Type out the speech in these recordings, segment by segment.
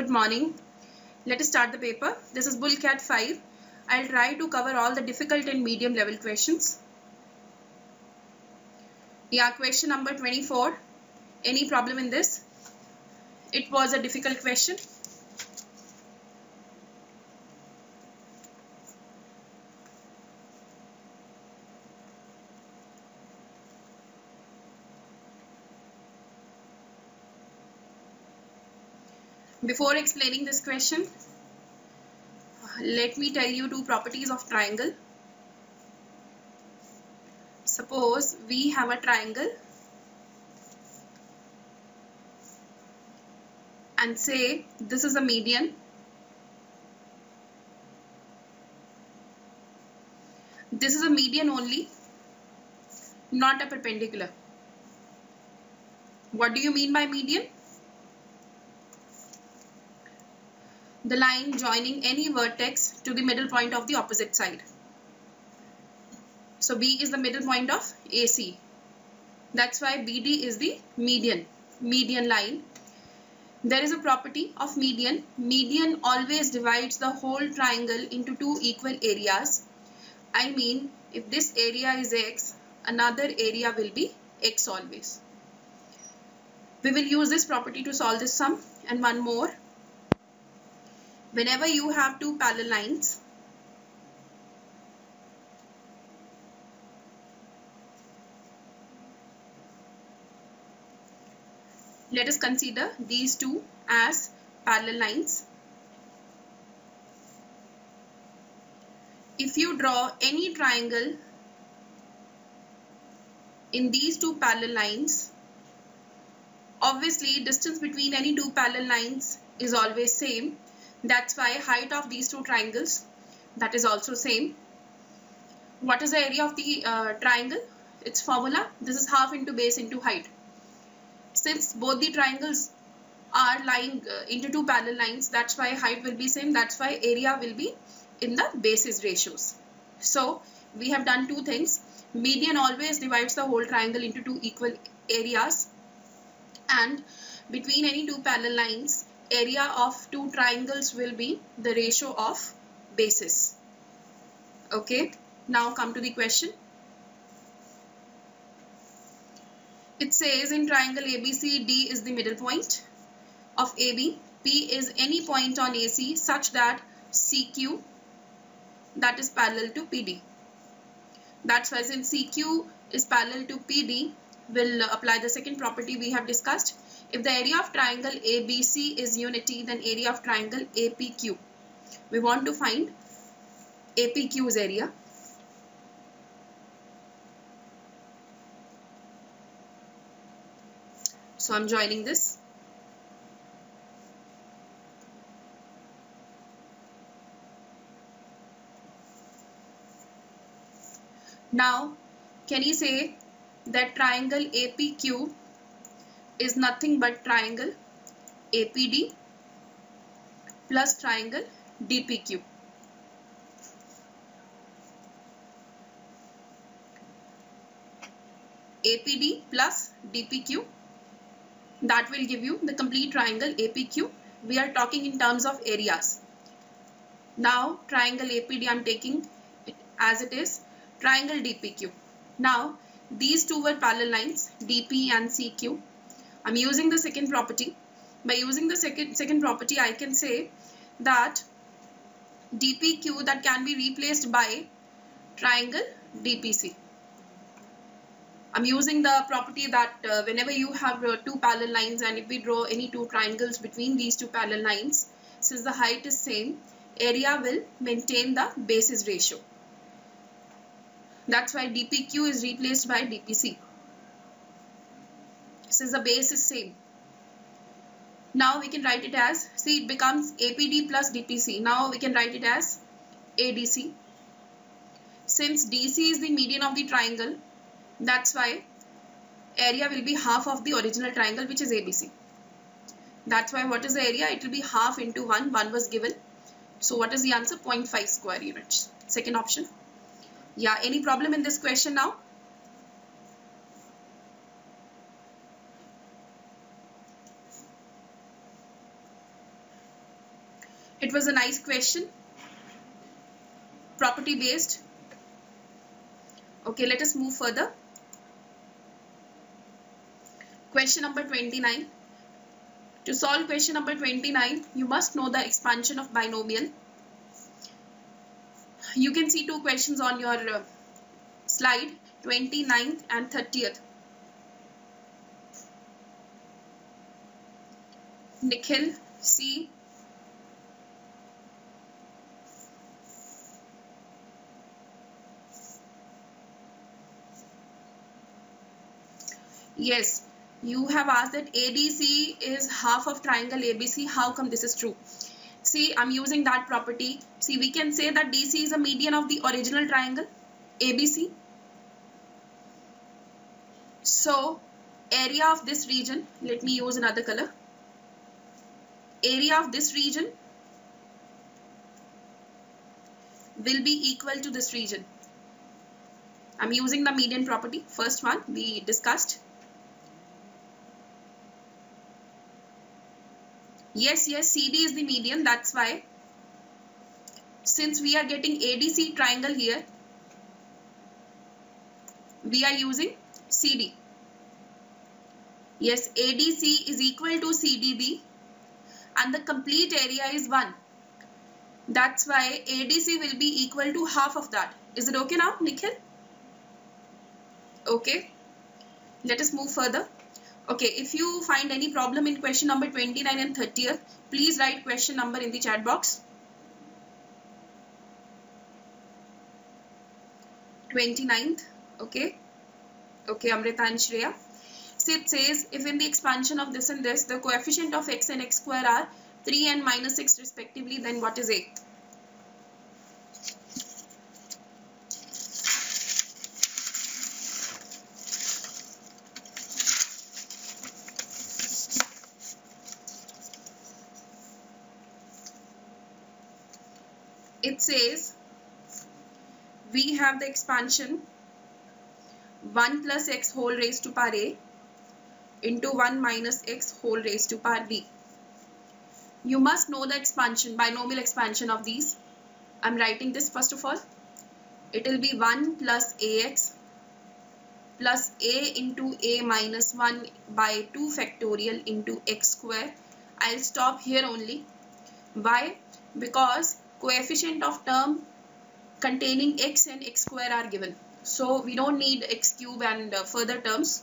Good morning. Let us start the paper. This is Bullcat 5. I'll try to cover all the difficult and medium level questions. Yeah, question number 24. Any problem in this? It was a difficult question. Before explaining this question, let me tell you two properties of triangle. Suppose we have a triangle and say this is a median. This is a median only, not a perpendicular. What do you mean by median? The line joining any vertex to the middle point of the opposite side. So B is the middle point of AC. That's why BD is the median line. There is a property of median. Median always divides the whole triangle into two equal areas. I mean, if this area is X, another area will be X always. We will use this property to solve this sum. And one more. Whenever you have two parallel lines, let us consider these two as parallel lines. If you draw any triangle in these two parallel lines, obviously distance between any two parallel lines is always same. That's why height of these two triangles, that is also same. What is the area of the triangle? Its formula, this is half into base into height. Since both the triangles are lying into two parallel lines, that's why height will be same. That's why area will be in the basis ratios. So we have done two things. Median always divides the whole triangle into two equal areas, and between any two parallel lines, area of two triangles will be the ratio of bases. Okay, now come to the question. It says in triangle ABC, D is the middle point of AB, P is any point on AC such that CQ, that is parallel to PD. That's why since CQ is parallel to PD, we'll apply the second property we have discussed. If the area of triangle ABC is unity, then area of triangle APQ. We want to find APQ's area. So I'm joining this. Now, can you say that triangle APQ is nothing but triangle APD plus triangle DPQ. APD plus DPQ, that will give you the complete triangle APQ. We are talking in terms of areas. Now triangle APD I'm taking it as it is, triangle DPQ. Now these two were parallel lines, DP and CQ. I'm using the second property. By using the second property, I can say that DPQ that can be replaced by triangle DPC. I'm using the property that whenever you have two parallel lines, and if we draw any two triangles between these two parallel lines, since the height is same, area will maintain the basis ratio. That's why DPQ is replaced by DPC. Since the base is same. Now we can write it as, see, it becomes APD plus DPC. Now we can write it as ADC. Since DC is the median of the triangle, that's why area will be half of the original triangle, which is ABC. That's why what is the area? It will be half into 1. 1 was given. So what is the answer? 0.5 square units. Second option. Yeah, any problem in this question now? It was a nice question, property based. Okay, let us move further. Question number 29. To solve question number 29, you must know the expansion of binomial. You can see two questions on your slide, 29th and 30th. Nikhil, see. Yes, you have asked that ADC is half of triangle ABC. How come this is true? See, I'm using that property. See, we can say that DC is a median of the original triangle ABC. So, area of this region, let me use another color. Area of this region will be equal to this region. I'm using the median property. First one we discussed. Yes, CD is the median. That's why, since we are getting ADC triangle here, we are using CD. Yes, ADC is equal to CDB and the complete area is 1. That's why ADC will be equal to half of that. Is it okay now, Nikhil? Okay. Let us move further. Okay, if you find any problem in question number 29 and 30th, please write question number in the chat box. 29th, okay. Okay, Amrita and Shreya. So it says, if in the expansion of this and this, the coefficient of x and x square are 3 and minus 6 respectively, then what is A? It says, we have the expansion 1 plus x whole raised to power A into 1 minus x whole raised to power B. You must know the expansion, binomial expansion of these. I'm writing this first of all. It will be 1 plus ax plus a into a minus 1 by 2 factorial into x square. I'll stop here only. Why? Because coefficient of term containing x and x square are given. So we don't need x cube and further terms.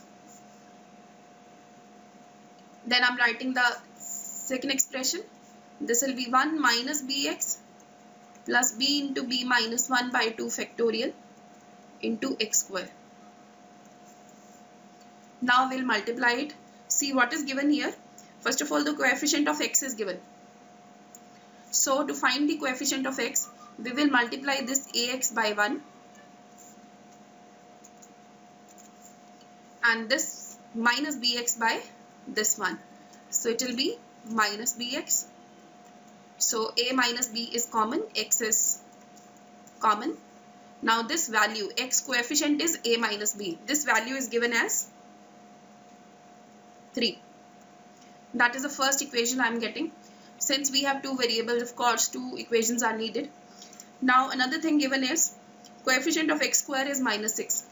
Then I'm writing the second expression. This will be 1 minus bx plus b into b minus 1 by 2 factorial into x square. Now we'll multiply it. See what is given here. First of all, the coefficient of x is given. So to find the coefficient of x, we will multiply this ax by 1 and this minus bx by this one. So it will be minus bx. So a minus b is common, x is common. Now this value, x coefficient is a minus b. This value is given as 3. That is the first equation I am getting. Since we have two variables, of course, two equations are needed. Now another thing given is coefficient of x square is minus 6.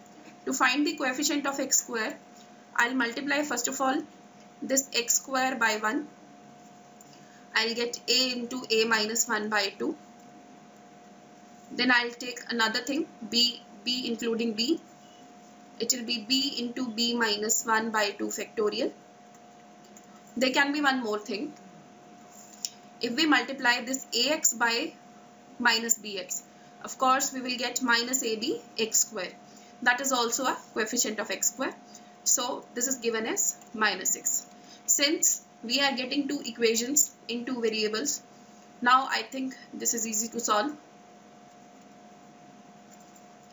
To find the coefficient of x square, I'll multiply first of all this x square by 1. I'll get a into a minus 1 by 2. Then I'll take another thing, b including b. It will be b into b minus 1 by 2 factorial. There can be one more thing. If we multiply this ax by minus bx, of course we will get minus ab x square. That is also a coefficient of x square. So this is given as minus 6. Since we are getting two equations in two variables, now I think this is easy to solve.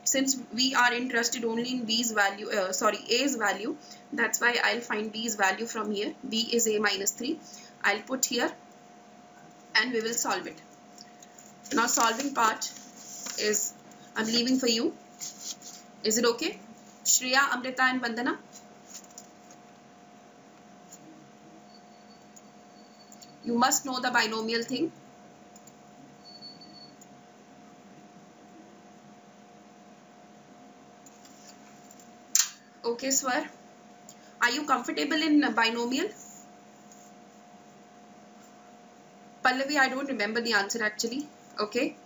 Since we are interested only in b's value, a's value, that's why I'll find b's value from here. B is a minus 3. I'll put here and we will solve it. Now solving part is I'm leaving for you. Is it okay? Shreya, Amrita and Vandana? You must know the binomial thing. Okay, Swar. Are you comfortable in binomial? Pallavi, I don't remember the answer actually. Okay.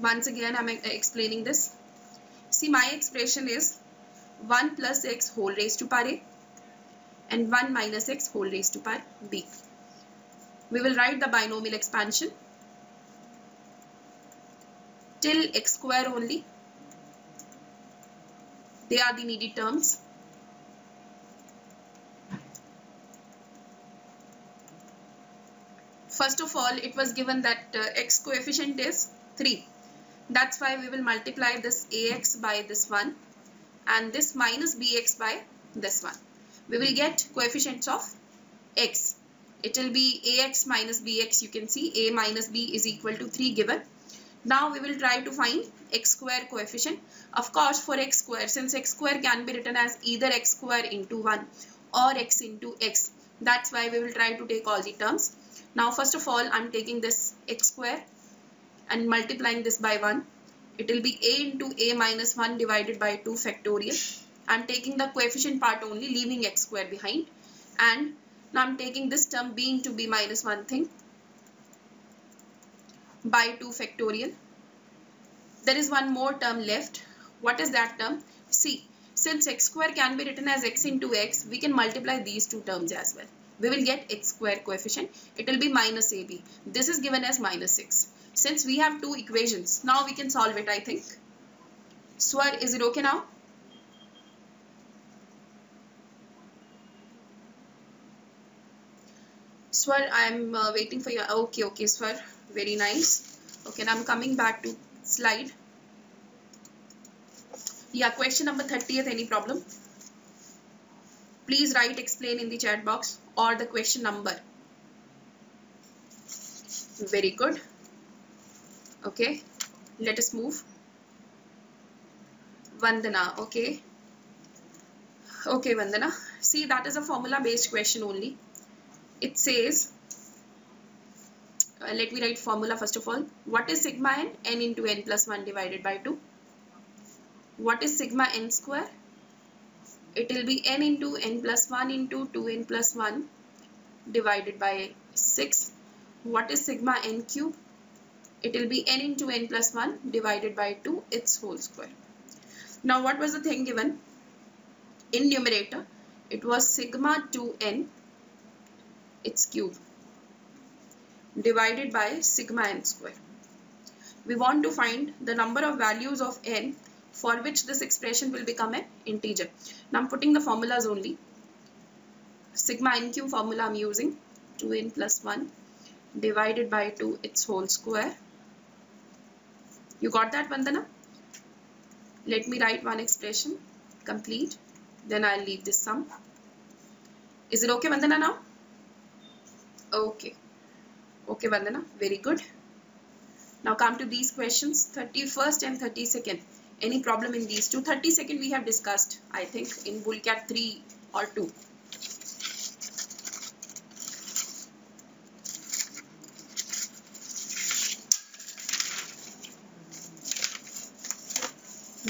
Once again, I'm explaining this. See, my expression is 1 plus x whole raised to power a and 1 minus x whole raised to power b. We will write the binomial expansion till x square only. They are the needed terms. First of all, it was given that x coefficient is 3. That's why we will multiply this ax by this one and this minus bx by this one. We will get coefficients of x. It will be ax minus bx. You can see a minus b is equal to 3 given. Now we will try to find x square coefficient. Of course, for x square, since x square can be written as either x square into 1 or x into x. That's why we will try to take all the terms. Now first of all, I'm taking this x square and multiplying this by 1. It will be a into a minus 1 divided by 2 factorial. I'm taking the coefficient part only, leaving x square behind. And now I'm taking this term being to be minus 1 thing by 2 factorial. There is one more term left. What is that term? See, since x square can be written as x into x, we can multiply these two terms as well. We will get x square coefficient. It will be minus ab. This is given as minus 6. Since we have two equations, now we can solve it, I think. Swar, is it okay now? Swar, I'm waiting for you. Okay, Swar. Very nice. Okay, now I'm coming back to slide. Yeah, question number 30th, any problem? Please write explain in the chat box or the question number. Very good. Okay, let us move. Vandana, okay. Okay, Vandana. See, that is a formula based question only. It says, let me write formula first of all. What is sigma n? N into n plus 1 divided by 2. What is sigma n square? It will be n into n plus 1 into 2n plus 1 divided by 6. What is sigma n cube? It will be n into n plus 1 divided by 2, its whole square. Now what was the thing given? In numerator, it was sigma 2n, its cube, divided by sigma n square. We want to find the number of values of n for which this expression will become an integer. Now I'm putting the formulas only. Sigma n cube formula I'm using, 2n plus 1 divided by 2, its whole square. You got that, Vandana? Let me write one expression, complete. Then I'll leave this sum. Is it okay, Vandana, now? Okay. Okay, Vandana. Very good. Now come to these questions, 31st and 32nd. Any problem in these two? 32nd we have discussed, I think, in Bullcat 3 or 2.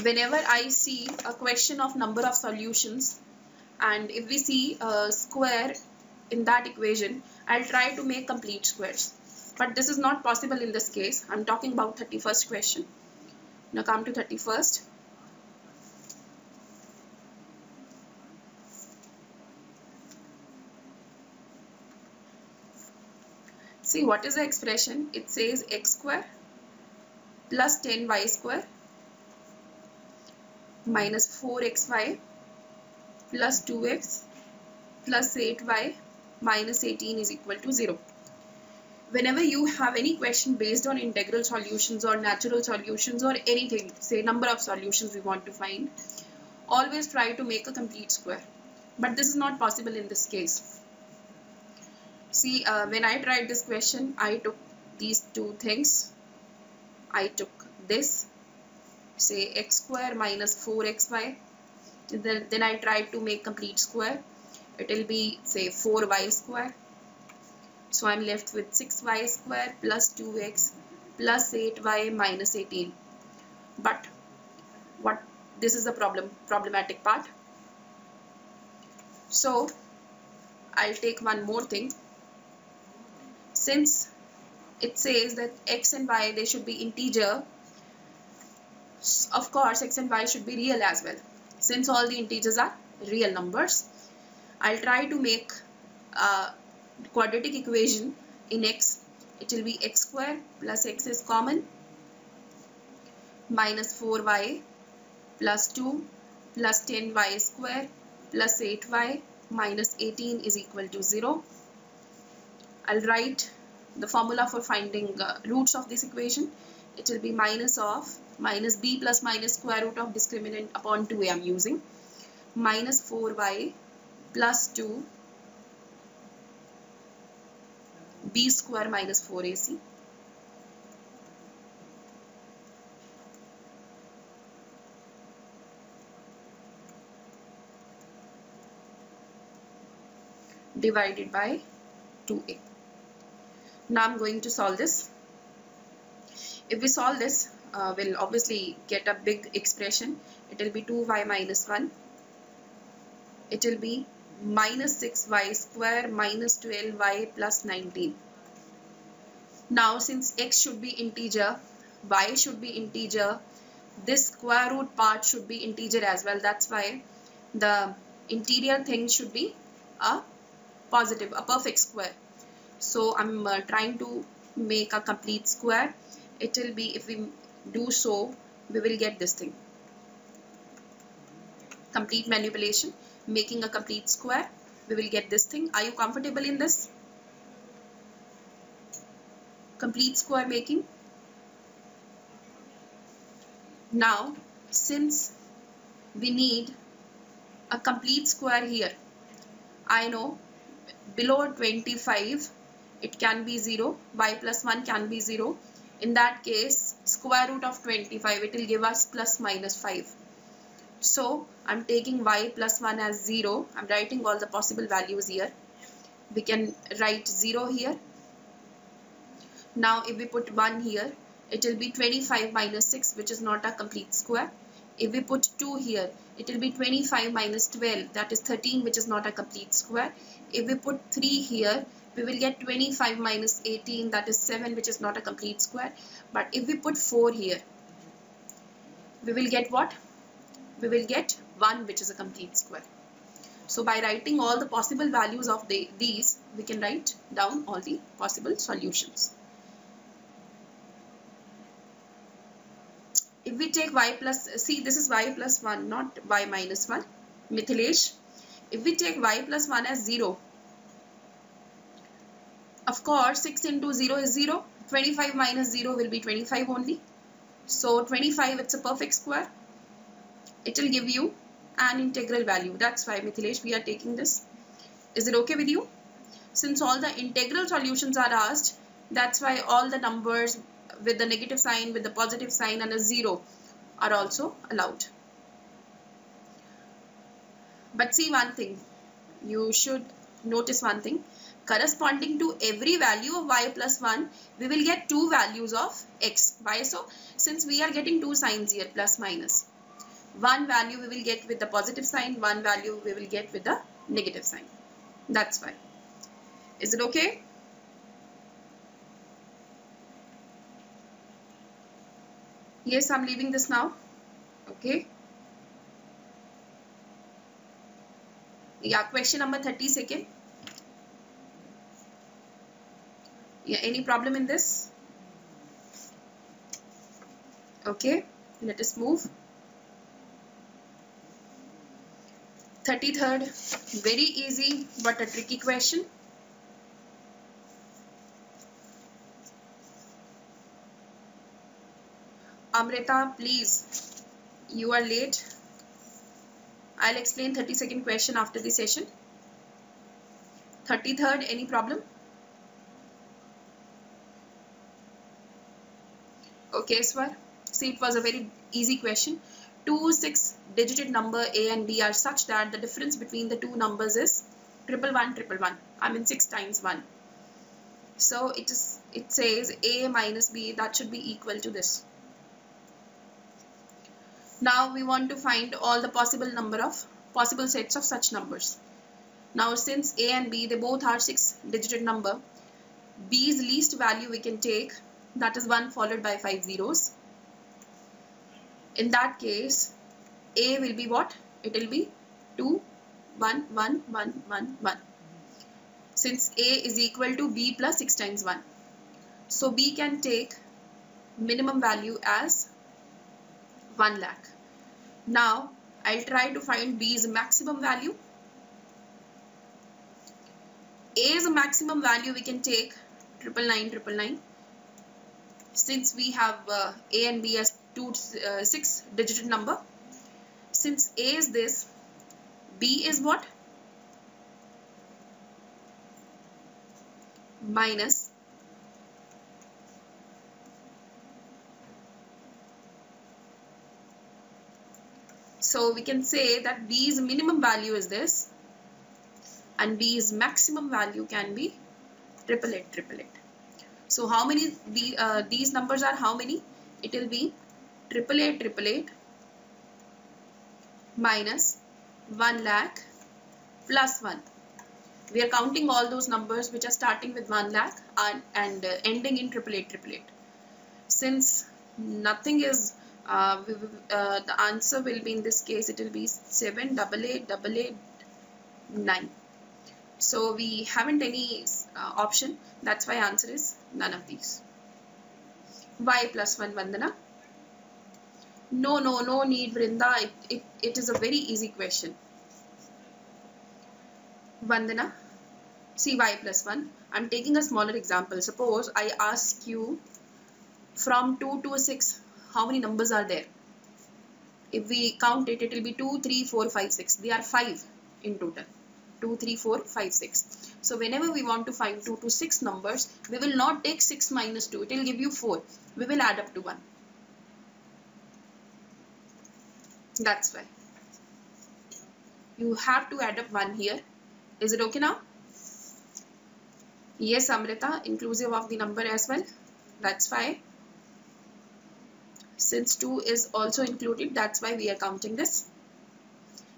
Whenever I see a question of number of solutions and if we see a square in that equation, I'll try to make complete squares. But this is not possible in this case. I'm talking about 31st question. Now come to 31st. See, what is the expression? It says x square plus 10y square minus 4xy plus 2x plus 8y minus 18 is equal to 0. Whenever you have any question based on integral solutions or natural solutions or anything, say number of solutions we want to find, always try to make a complete square. But this is not possible in this case. See, when I tried this question, I took these two things. I took this, say x square minus 4xy. Then I tried to make complete square. It will be, say, 4y square. So I'm left with 6y square plus 2x plus 8y minus 18. But this is the problematic part. So I'll take one more thing. Since it says that x and y, they should be integer, of course x and y should be real as well. Since all the integers are real numbers, I'll try to make a quadratic equation in x. It will be x square plus x is common minus 4y plus 2 plus 10y square plus 8y minus 18 is equal to 0. I'll write the formula for finding roots of this equation. It will be minus of minus b plus minus square root of discriminant upon 2a I'm using, minus 4y plus 2 b square minus 4ac divided by 2a. Now I'm going to solve this. If we solve this, we'll obviously get a big expression. It will be 2y minus 1. It will be minus 6y square minus 12y plus 19. Now since x should be integer, y should be integer, this square root part should be integer as well. That's why the interior thing should be a positive, a perfect square. So I'm trying to make a complete square. It will be, if we do so, we will get this thing. Complete manipulation, making a complete square, we will get this thing. Are you comfortable in this? Complete square making. Now, since we need a complete square here, I know below 25 it can be 0, y plus 1 can be 0. In that case, square root of 25, it will give us plus minus 5. So I'm taking y plus 1 as 0. I'm writing all the possible values here. We can write 0 here. Now if we put 1 here, it will be 25 minus 6, which is not a complete square. If we put 2 here, it will be 25 minus 12, that is 13, which is not a complete square. If we put 3 here, we will get 25 minus 18, that is 7, which is not a complete square. But if we put 4 here, we will get what? We will get 1, which is a complete square. So by writing all the possible values of these, we can write down all the possible solutions. If we take y plus, see this is y plus 1, not y minus 1, Mithilesh. If we take y plus 1 as 0, of course 6 into 0 is 0, 25 minus 0 will be 25 only. So 25, it's a perfect square. It will give you an integral value. That's why, Mithilesh, we are taking this. Is it okay with you? Since all the integral solutions are asked, that's why all the numbers with the negative sign, with the positive sign and a 0 are also allowed. But see one thing, you should notice one thing. Corresponding to every value of y plus 1, we will get two values of x. Why so? Since we are getting two signs here, plus minus. One value we will get with the positive sign, one value we will get with the negative sign. That's why. Is it okay? Yes, I'm leaving this now. Okay. Yeah, question number 32nd. Yeah, any problem in this? Okay, let us move. 33rd, very easy but a tricky question. Amrita, please, you are late. I'll explain 32nd question after the session. 33rd, any problem? Okay, Swar. See, it was a very easy question. Two 6-digit number A and B are such that the difference between the two numbers is 111. I mean 6 times 1. So it says A minus B, that should be equal to this. Now we want to find all the possible sets of such numbers. Now since A and B, they both are 6-digit number, B's least value we can take, that is 1 followed by 5 zeros. In that case, A will be what? It will be 2, 1, 1, 1, 1, 1. Since A is equal to B plus 6 times 1. So B can take minimum value as 1 lakh. Now I'll try to find B's maximum value. A's maximum value we can take 999. Since we have A and B as 6-digit number, since A is this, B is what? Minus so we can say that B's minimum value is this and B's maximum value can be 888. So how many these numbers are how many? It will be 888 minus 1 lakh plus 1. We are counting all those numbers which are starting with 1 lakh and ending in 888. Since nothing is the answer will be, in this case it will be 7888889. So we haven't any option, that's why answer is none of these. Why plus 1, Vandana? No need, Vrinda. It is a very easy question. Vandana, see y plus 1. I'm taking a smaller example. Suppose I ask you from 2 to 6, how many numbers are there? If we count it, it will be 2, 3, 4, 5, 6. They are 5 in total. 2, 3, 4, 5, 6. So whenever we want to find 2 to 6 numbers, we will not take 6 minus 2. It will give you 4. We will add up to 1. That's why. You have to add up 1 here. Is it okay now? Yes, Amrita, inclusive of the number as well. That's why. Since 2 is also included, that's why we are counting this.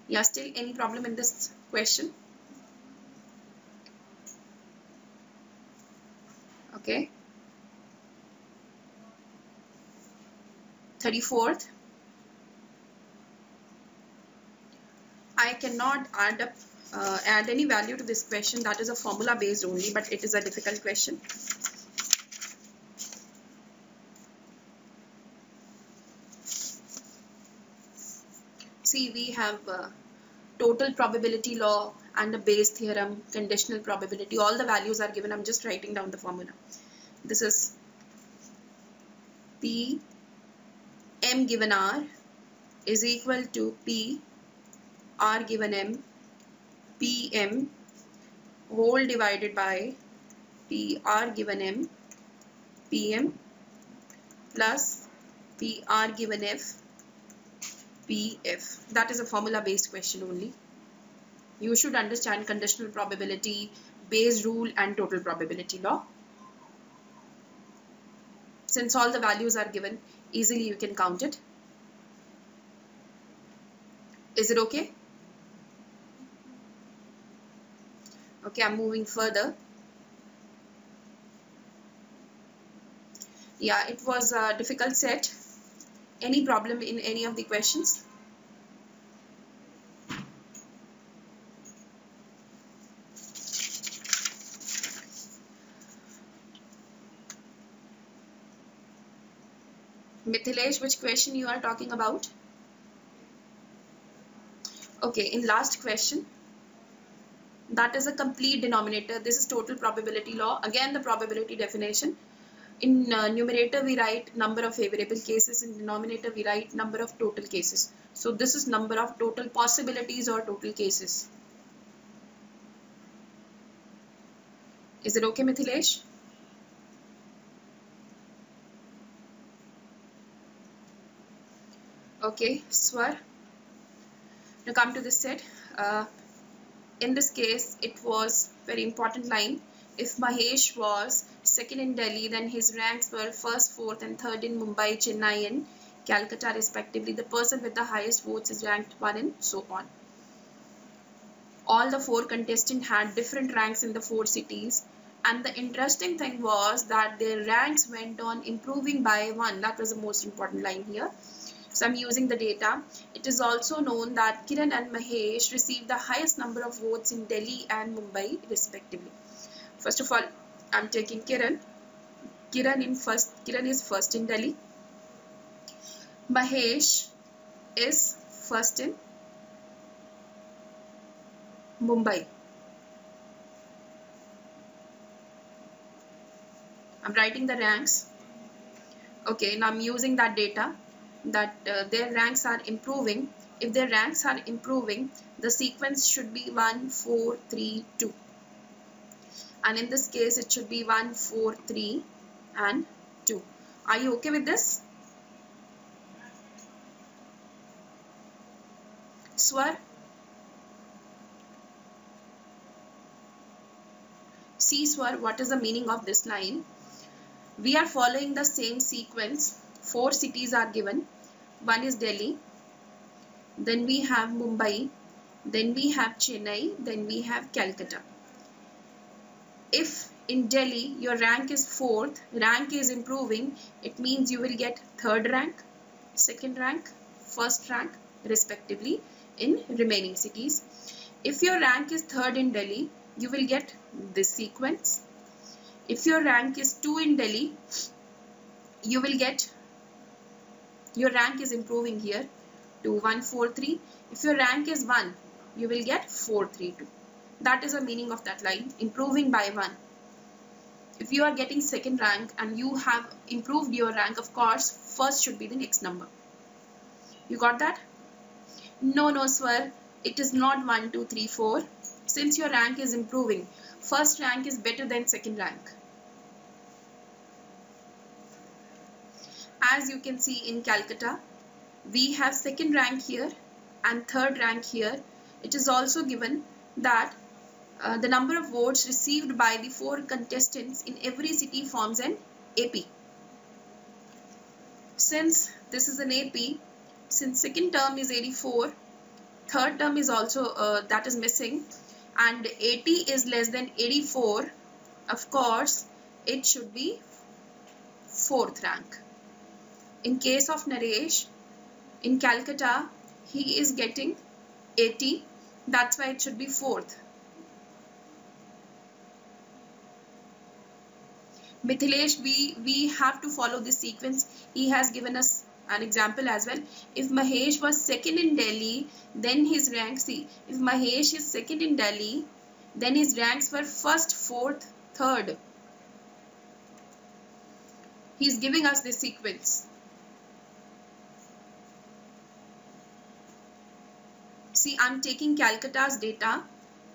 Yeah, still any problem in this question? Okay. 34th. I cannot add any value to this question. That is a formula based only, but it is a difficult question. See, we have total probability law and a Bayes theorem, conditional probability. All the values are given. I'm just writing down the formula. This is P M given R is equal to P R given M P M whole divided by P R given M P M plus P R given F PF. That is a formula based question only. You should understand conditional probability, Bayes rule and total probability law. Since all the values are given, easily you can count it. Is it okay? Okay, I'm moving further. Yeah, it was a difficult set. Any problem in any of the questions? Mithilesh, which question you are talking about? Okay, in last question, that is a complete denominator. This is total probability law. Again, the probability definition. In numerator, we write number of favorable cases. In denominator, we write number of total cases. So this is number of total possibilities or total cases. Is it okay, Mithilesh? Okay, Swar. Now come to this set. In this case, it was very important line. If Mahesh was second in Delhi, then his ranks were first, fourth and third in Mumbai, Chennai and Calcutta respectively. The person with the highest votes is ranked 1 and so on. All the 4 contestants had different ranks in the 4 cities, and the interesting thing was that their ranks went on improving by 1. That was the most important line here. So I'm using the data. It is also known that Kiran and Mahesh received the highest number of votes in Delhi and Mumbai respectively. First of all, I'm taking Kiran. Kiran is first in Delhi. Mahesh is first in Mumbai. I'm writing the ranks. Okay, now I'm using that data that their ranks are improving. If their ranks are improving, the sequence should be 1, 4, 3, 2. And in this case, it should be 1, 4, 3 and 2. Are you okay with this? Swar? See, Swar, what is the meaning of this line? We are following the same sequence. 4 cities are given. One is Delhi, then we have Mumbai, then we have Chennai, then we have Calcutta. If in Delhi your rank is 4th, rank is improving, it means you will get 3rd rank, 2nd rank, 1st rank respectively in remaining cities. If your rank is 3rd in Delhi, you will get this sequence. If your rank is 2 in Delhi, you will get, your rank is improving here to 1, 4, 3. If your rank is 1, you will get 4, 3, 2. That is the meaning of that line, improving by 1. If you are getting 2nd rank and you have improved your rank, of course, first should be the next number. You got that? No, Swar, it is not 1, 2, 3, 4. Since your rank is improving, first rank is better than 2nd rank. As you can see in Calcutta, we have 2nd rank here and 3rd rank here. It is also given that the number of votes received by the 4 contestants in every city forms an AP. Since this is an AP, since 2nd term is 84, 3rd term is also that is missing, and 80 is less than 84, of course it should be 4th rank. In case of Naresh, in Calcutta, he is getting 80, that's why it should be 4th. Mithilesh, we have to follow this sequence. He has given us an example as well. If Mahesh was 2nd in Delhi, then his rank, see, if Mahesh is 2nd in Delhi, then his ranks were 1st, 4th, 3rd. He is giving us this sequence. See, I'm taking Calcutta's data.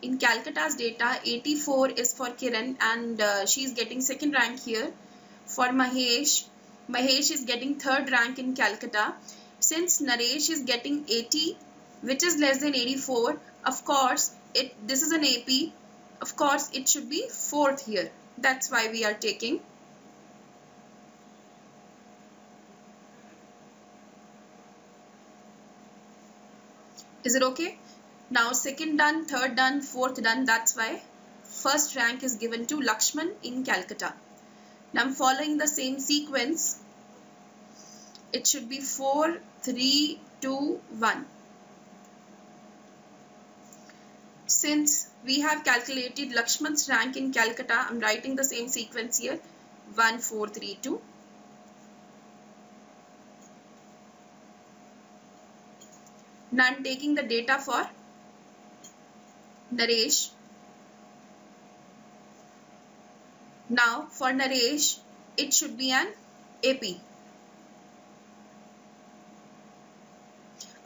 In Calcutta's data, 84 is for Kiran and she is getting 2nd rank here. For Mahesh, Mahesh is getting 3rd rank in Calcutta. Since Naresh is getting 80, which is less than 84, of course, this is an AP. Of course, it should be 4th here. That's why we are taking. Is it okay? Now 2nd done, 3rd done, 4th done. That's why 1st rank is given to Lakshman in Calcutta. Now I'm following the same sequence. It should be 4, 3, 2, 1. Since we have calculated Lakshman's rank in Calcutta, I'm writing the same sequence here. 1, 4, 3, 2. Now I'm taking the data for Naresh. Now for Naresh, it should be an AP.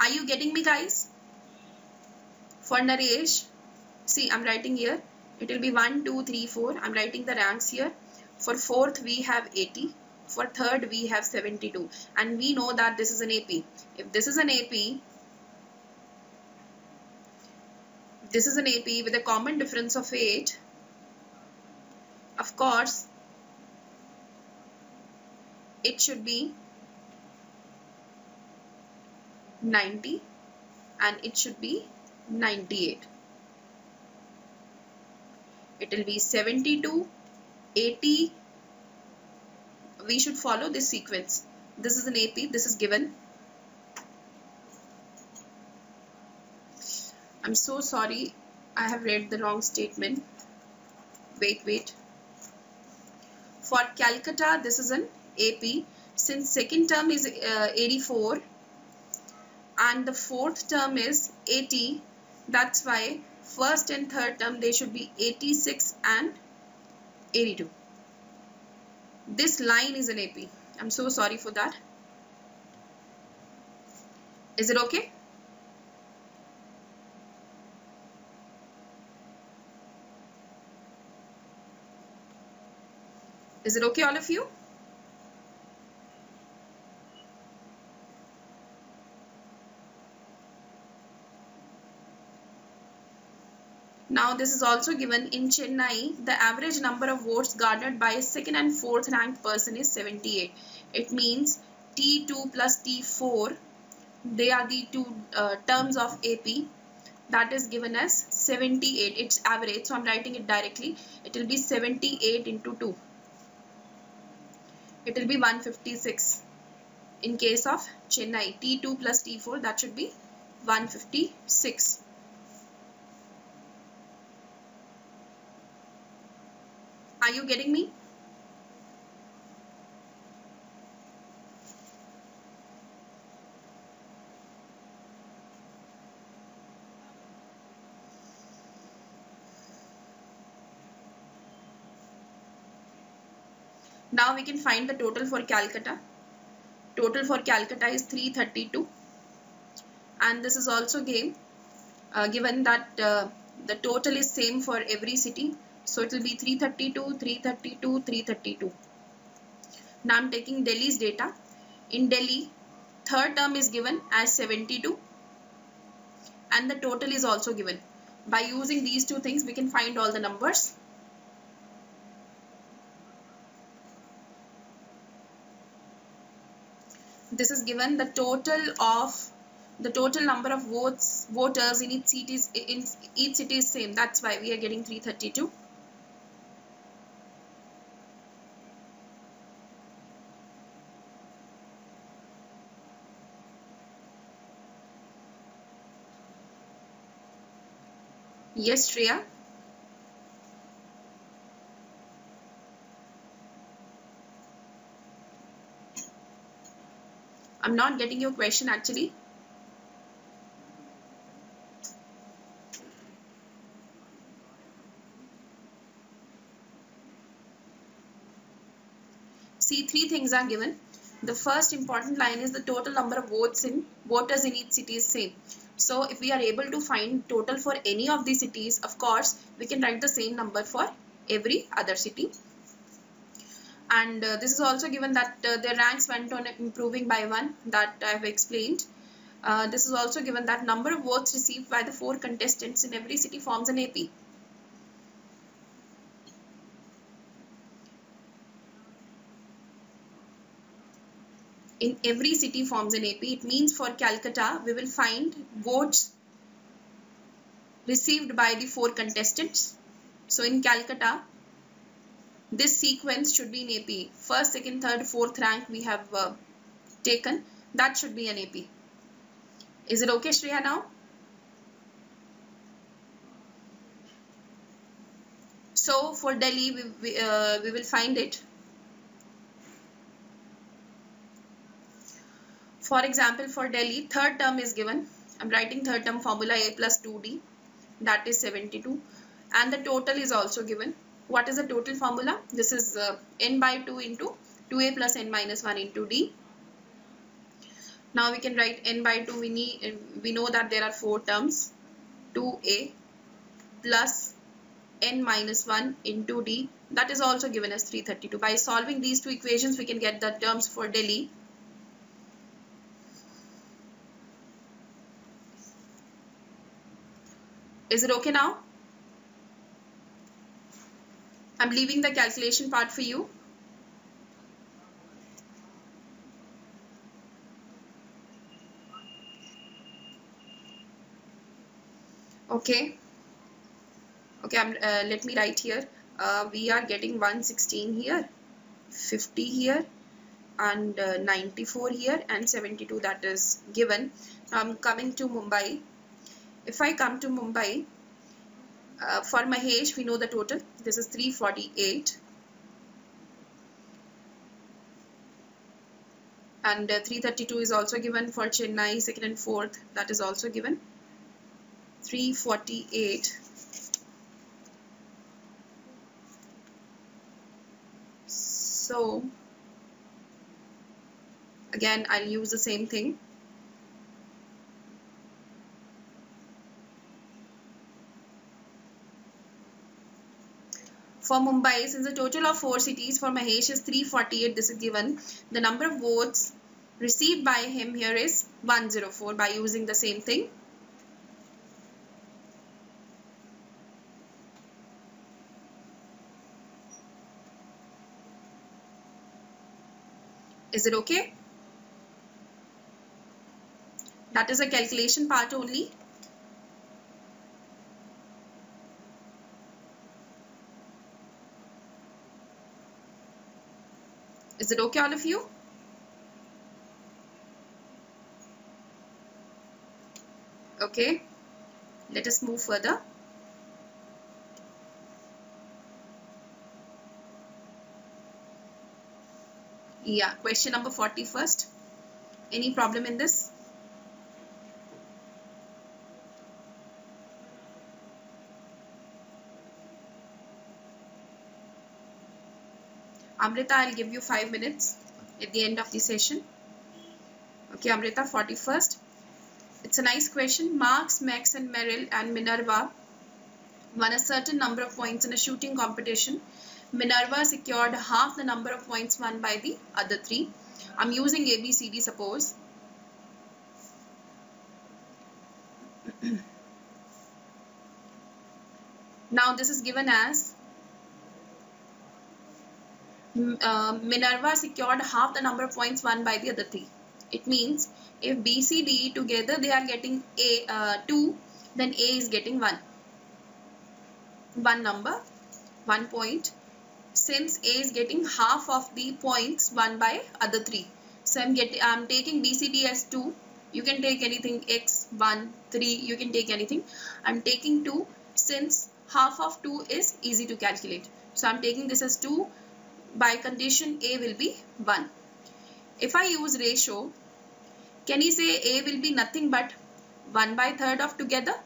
Are you getting me, guys? For Naresh, see, I'm writing here. It will be 1, 2, 3, 4. I'm writing the ranks here. For 4th, we have 80. For 3rd, we have 72. And we know that this is an AP. If this is an AP, this is an AP with a common difference of 8. Of course, it should be 90 and it should be 98. it will be 72, 80. We should follow this sequence. This is an AP, this is given. I'm so sorry, I have read the wrong statement. Wait. For Calcutta, this is an AP. Since second term is 84 and the fourth term is 80, that's why first and third term they should be 86 and 82. This line is an AP. I'm so sorry for that. Is it okay? Is it okay, all of you? Now this is also given in Chennai. The average number of votes garnered by a second and fourth ranked person is 78. It means T2 plus T4, they are the two terms of AP. That is given as 78. It's average, so I'm writing it directly. It will be 78 into 2. It will be 156. In case of Chennai, T2 plus T4, that should be 156. Are you getting me? Now we can find the total for Calcutta. Total for Calcutta is 332, and this is also given that the total is same for every city. So it will be 332, 332, 332. Now I'm taking Delhi's data. In Delhi, third term is given as 72 and the total is also given. By using these two things, we can find all the numbers. This is given the total number of voters in each city is same. That's why we are getting 332. Yes, Shreya. I'm not getting your question actually. See, three things are given. The first important line is the total number of voters in each city is same. So if we are able to find total for any of the cities, of course, we can write the same number for every other city. And this is also given that their ranks went on improving by 1, that I have explained. This is also given that number of votes received by the 4 contestants in every city forms an AP. In every city forms an AP. It means for Calcutta, we will find votes received by the 4 contestants. So in Calcutta, this sequence should be an AP. First, second, third, fourth rank we have taken. That should be an AP. Is it okay, Shreya, now? So for Delhi, we will find it. For example, for Delhi, third term is given. I'm writing third term formula A plus 2D. That is 72. And the total is also given. What is the total formula? This is n by 2 into 2a plus n minus 1 into d. Now we can write n by 2. We know that there are 4 terms. 2a plus n minus 1 into d. That is also given as 332. By solving these two equations, we can get the terms for Delhi. Is it okay now? I'm leaving the calculation part for you. Okay. Okay, let me write here. We are getting 116 here, 50 here, and 94 here, and 72 that is given. I'm coming to Mumbai. If I come to Mumbai, for Mahesh, we know the total. This is 348. And 332 is also given for Chennai, second and fourth. That is also given. 348. So again, I'll use the same thing. For Mumbai, since the total of 4 cities for Mahesh is 348, this is given. The number of votes received by him here is 104 by using the same thing. Is it okay? That is a calculation part only. Is it okay, all of you? Okay, let us move further. Yeah, question number 40 first. Any problem in this? Amrita, I'll give you 5 minutes at the end of the session. Okay, Amrita, 41st. It's a nice question. Marx, Max, and Merrill and Minerva won a certain number of points in a shooting competition. Minerva secured half the number of points won by the other three. I'm using ABCD, suppose. Now this is given as Minerva secured half the number of points won by the other three. It means if B, C, D together they are getting 2, then A is getting 1. One number, 1 point. Since A is getting half of the points won by other three, so I'm taking BCD as 2. You can take anything, X, 1, 3. You can take anything. I'm taking 2 since half of 2 is easy to calculate. So I'm taking this as 2. By condition A will be 1. If I use ratio, can you say A will be nothing but 1/3 of together,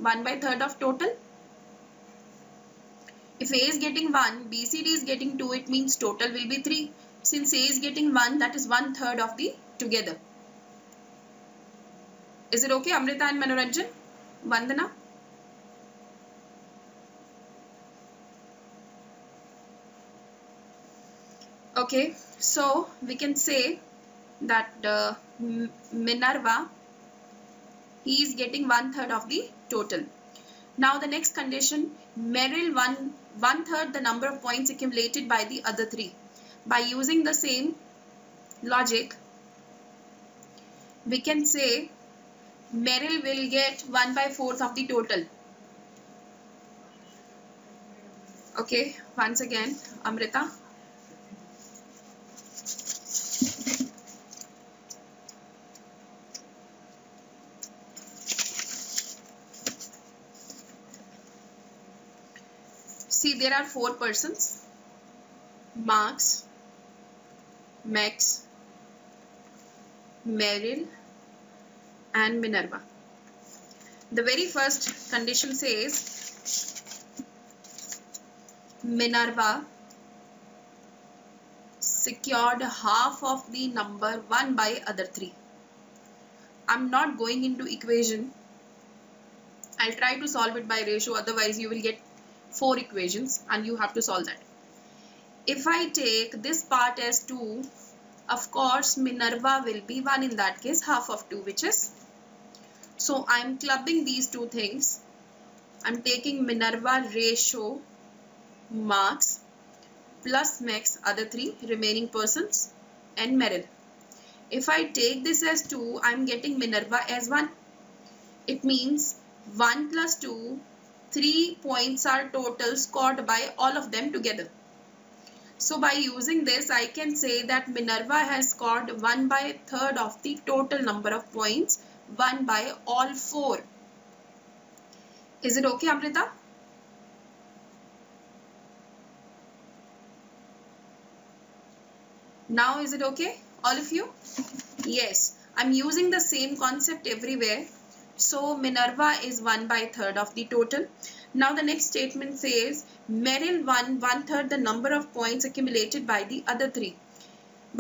1/3 of total? If A is getting 1, BCD is getting 2, it means total will be 3. Since A is getting 1, that is 1/3 of the together. Is it okay, Amrita and Manoranjan? Vandana? Okay, so we can say that Minerva, he is getting 1/3 of the total. Now the next condition, Merrill won 1/3 the number of points accumulated by the other three. By using the same logic, we can say Merrill will get 1/4 of the total. Okay, once again, Amrita. See, there are 4 persons: Marx, Max, Merrill, and Minerva. The very first condition says Minerva secured half of the number won by other three. I'm not going into equation. I'll try to solve it by ratio, otherwise you will get 4 equations and you have to solve that. If I take this part as 2, of course Minerva will be 1 in that case, half of 2, which is. So I'm clubbing these two things. I'm taking Minerva ratio Marx plus Max, other 3 remaining persons, and Merrill. If I take this as 2, I'm getting Minerva as 1. It means 1 plus 2, 3 points are total scored by all of them together. So by using this, I can say that Minerva has scored 1/3 of the total number of points, 1 by all 4. Is it okay, Amrita? Now is it okay, all of you? Yes, I'm using the same concept everywhere. So Minerva is 1/3 of the total. Now the next statement says Merrill won 1/3 the number of points accumulated by the other 3.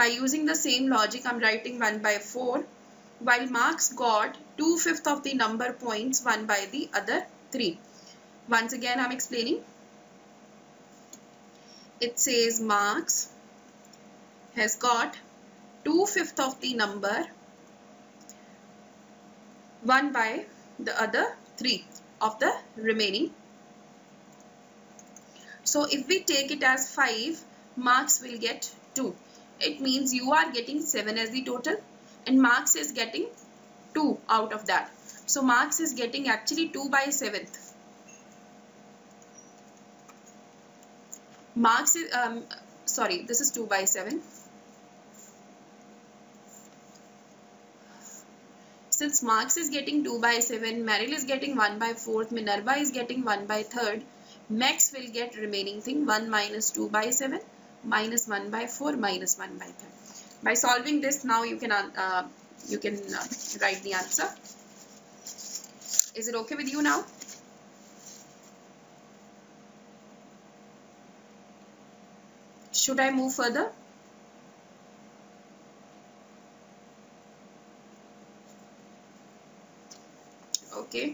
By using the same logic, I'm writing 1/4, while Marx got 2/5 of the number points won by the other 3. Once again, I'm explaining. It says Marx has got 2/5 of the number won by the other 3 of the remaining. So if we take it as 5, Marx will get 2. It means you are getting 7 as the total and Marx is getting 2 out of that. So Marx is getting actually 2/7. Marx is, this is 2/7. Since Marx is getting 2/7, Merrill is getting 1/4, Minerva is getting 1/3, Max will get remaining thing 1 minus 2/7 minus 1/4 minus 1/3. By solving this, now you can write the answer. Is it okay with you now? Should I move further? Okay.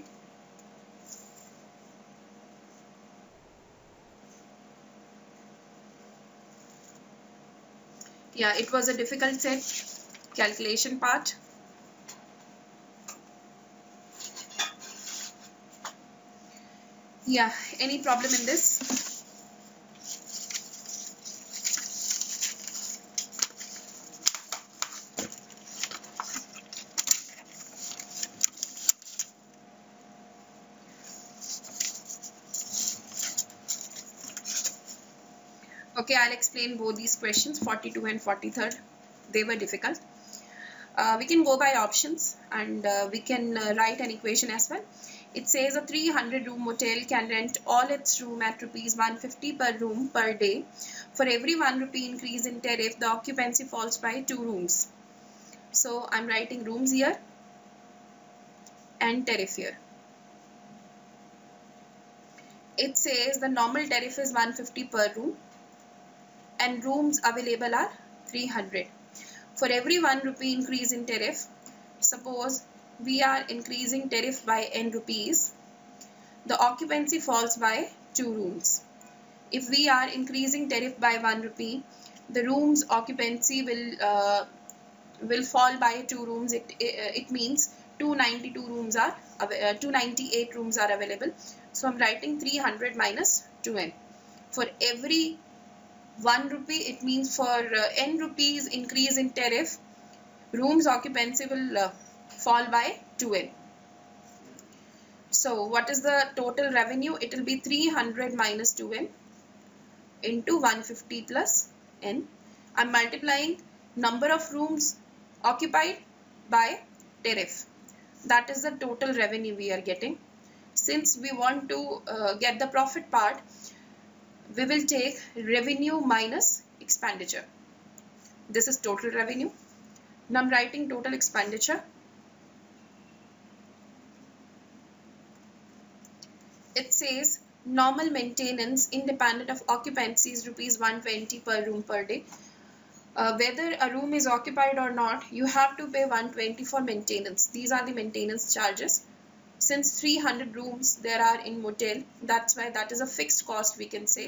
Yeah, it was a difficult set, calculation part. Yeah, any problem in this? Okay, I'll explain both these questions, 42 and 43rd. They were difficult. We can go by options and we can write an equation as well. It says a 300-room hotel can rent all its room at ₹150 per room per day. For every ₹1 increase in tariff, the occupancy falls by 2 rooms. So I'm writing rooms here and tariff here. It says the normal tariff is 150 per room and rooms available are 300. For every ₹1 increase in tariff, suppose we are increasing tariff by n rupees, the occupancy falls by 2 rooms. If we are increasing tariff by ₹1, the room's occupancy will fall by 2 rooms. It means 298 rooms are available. So I'm writing 300 minus 2n. For every ₹1, it means for n rupees increase in tariff, rooms occupancy will fall by 2n. So what is the total revenue? It will be 300 minus 2n into 150 plus n. I'm multiplying number of rooms occupied by tariff. That is the total revenue we are getting. Since we want to get the profit part, we will take revenue minus expenditure. This is total revenue. Now I'm writing total expenditure. It says normal maintenance independent of occupancy is ₹120 per room per day. Whether a room is occupied or not, you have to pay 120 for maintenance. These are the maintenance charges. Since 300 rooms there are in motel, that's why that is a fixed cost, we can say.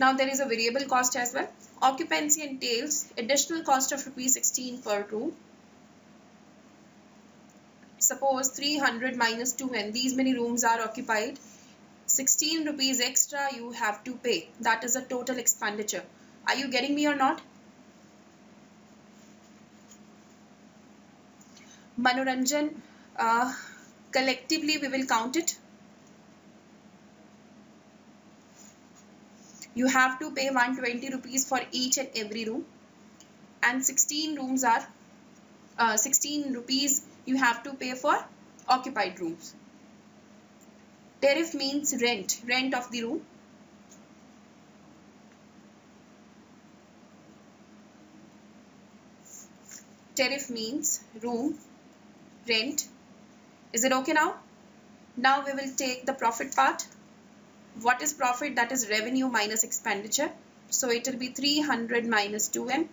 Now there is a variable cost as well. Occupancy entails additional cost of ₹16 per room. Suppose 300 minus 2n, these many rooms are occupied. 16 rupees extra you have to pay. That is a total expenditure. Are you getting me or not? Manoranjan, collectively we will count it. You have to pay 120 rupees for each and every room, and 16 rooms are 16 rupees you have to pay for occupied rooms. Tariff means rent of the room. Tariff means room rent. Is it okay now? Now we will take the profit part. What is profit? That is revenue minus expenditure. So it will be 300 minus 2n,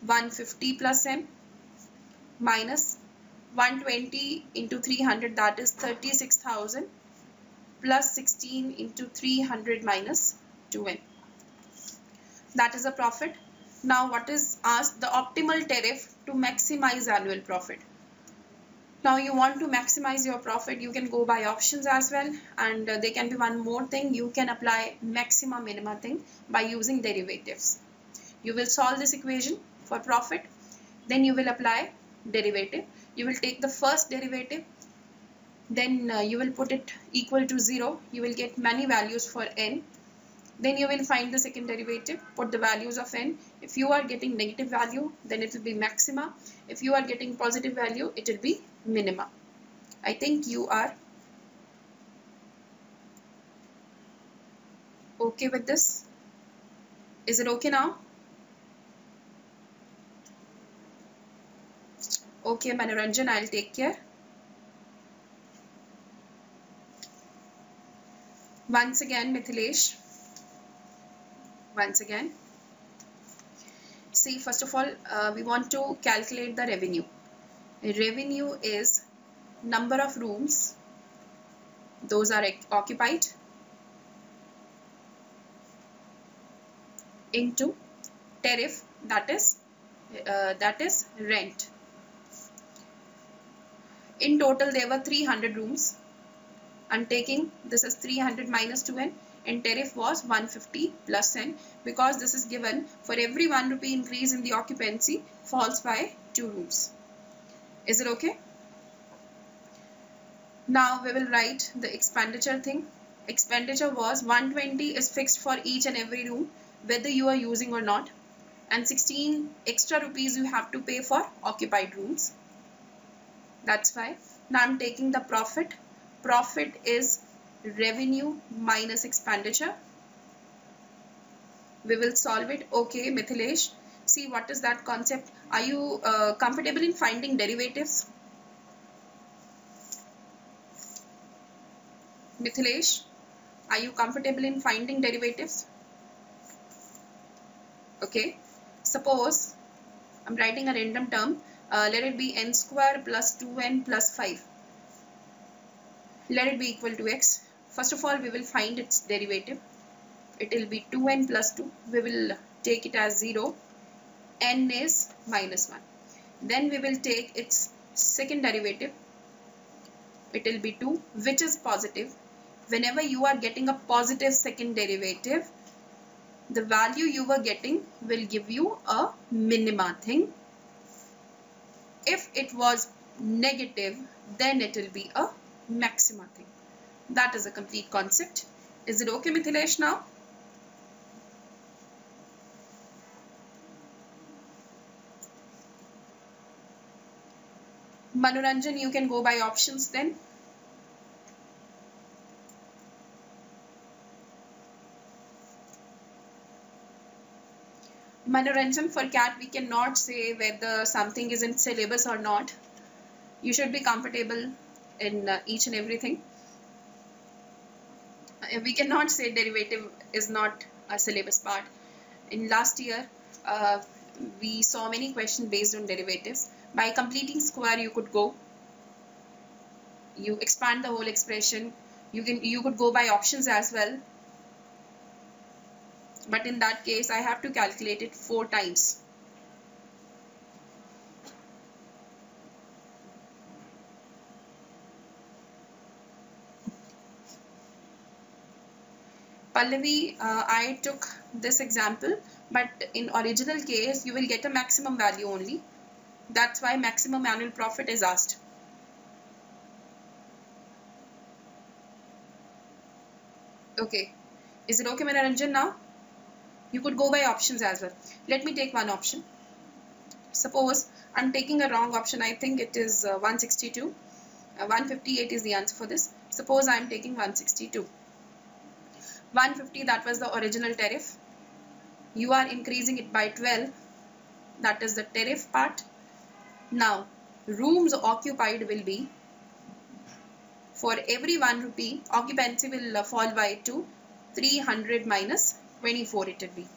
150 plus n, minus 120 into 300, that is 36,000, plus 16 into 300 minus 2n. That is a profit. Now what is asked? The optimal tariff to maximize annual profit. Now you want to maximize your profit, you can go by options as well, and there can be one more thing. You can apply maxima minima thing by using derivatives. You will solve this equation for profit, then you will apply derivative. You will take the first derivative, then you will put it equal to 0. You will get many values for n. Then you will find the second derivative, put the values of n. If you are getting negative value, then it will be maxima. If you are getting positive value, it will be minima. I think you are okay with this. Is it okay now? Okay, Manoranjan, I'll take care. Once again, Mithilesh. Once again. See, first of all, we want to calculate the revenue. Revenue is number of rooms, those are occupied, into tariff, that is rent. In total there were 300 rooms. I'm taking this is 300 minus 2n, and tariff was 150 plus n, because this is given for every 1 rupee increase in the occupancy falls by 2 rooms. Is it okay? Now we will write the expenditure thing. Expenditure was 120 is fixed for each and every room, whether you are using or not, and 16 extra rupees you have to pay for occupied rooms. That's why. Now I'm taking the profit. Profit is revenue minus expenditure. We will solve it. Okay, Mithilesh. See, what is that concept? Are you comfortable in finding derivatives? Mithilesh, are you comfortable in finding derivatives? Okay. Suppose I'm writing a random term. Let it be n square plus 2n plus 5. Let it be equal to x. First of all, we will find its derivative. It will be 2n plus 2. We will take it as 0. N is minus 1. Then we will take its second derivative. It will be 2, which is positive. Whenever you are getting a positive second derivative, the value you were getting will give you a minima thing. If it was negative, then it will be a maxima thing. That is a complete concept. Is it okay, Mithilesh, now? Manoranjan, you can go by options then. Manoranjan, for CAT we cannot say whether something is in syllabus or not. You should be comfortable in each and everything. We cannot say derivative is not a syllabus part. In last year, we saw many questions based on derivatives. By completing square, you could go. You expand the whole expression. You could go by options as well. But in that case, I have to calculate it 4 times. Pallavi, I took this example, but in original case, you will get a maximum value only. That's why maximum annual profit is asked. Okay. Is it okay, Manaranjan, now? You could go by options as well. Let me take one option. Suppose I'm taking a wrong option. I think it is 162. 158 is the answer for this. Suppose I'm taking 162. 150, that was the original tariff. You are increasing it by 12. That is the tariff part. Now, rooms occupied will be, for every 1 rupee, occupancy will fall by 2. 300 minus 24 it will be.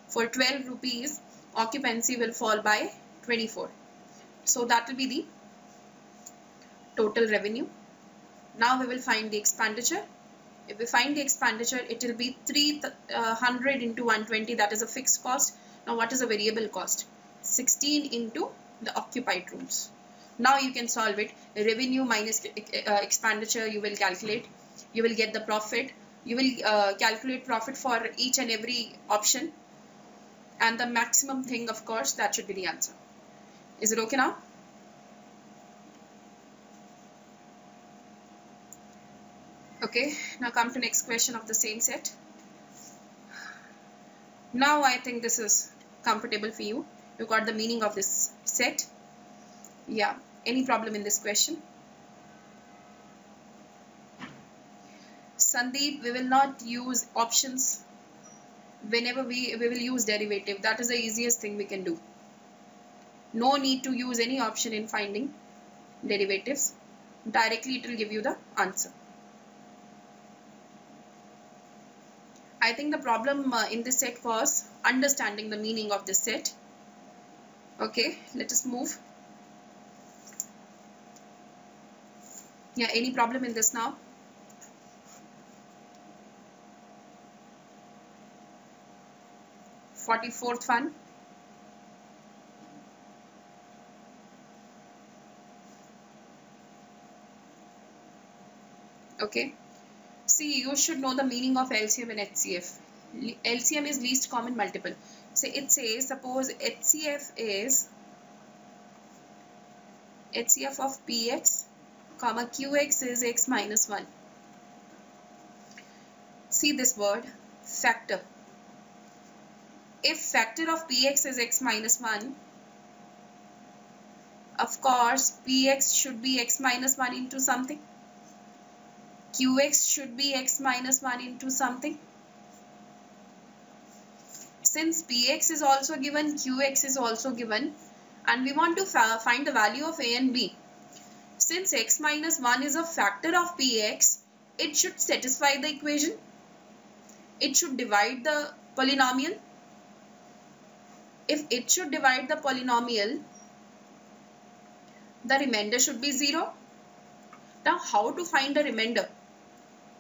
For 12 rupees, occupancy will fall by 24. So that will be the total revenue. Now we will find the expenditure. If we find the expenditure, it will be 300 into 120, that is a fixed cost. Now what is a variable cost? 16 into the occupied rooms. Now you can solve it. Revenue minus expenditure you will calculate. You will get the profit. You will calculate profit for each and every option. And the maximum thing, of course, that should be the answer. Is it okay now? Okay, now come to next question of the same set. Now I think this is comfortable for you. You got the meaning of this set. Yeah, any problem in this question? Sandeep, we will not use options whenever we will use derivative. That is the easiest thing we can do. No need to use any option in finding derivatives. Directly it will give you the answer. I think the problem in this set was understanding the meaning of this set. Okay, let us move. Yeah, any problem in this now? Fourth one. Okay. See, you should know the meaning of LCM and HCF. LCM is least common multiple. So it says, suppose HCF is HCF of PX, comma QX is X minus 1. See this word, factor. If factor of PX is X minus 1, of course, PX should be X minus 1 into something. QX should be X minus 1 into something. Since PX is also given, QX is also given, and we want to find the value of A and B. Since X minus 1 is a factor of PX, it should satisfy the equation. It should divide the polynomial. If it should divide the polynomial, the remainder should be 0. Now, how to find the remainder?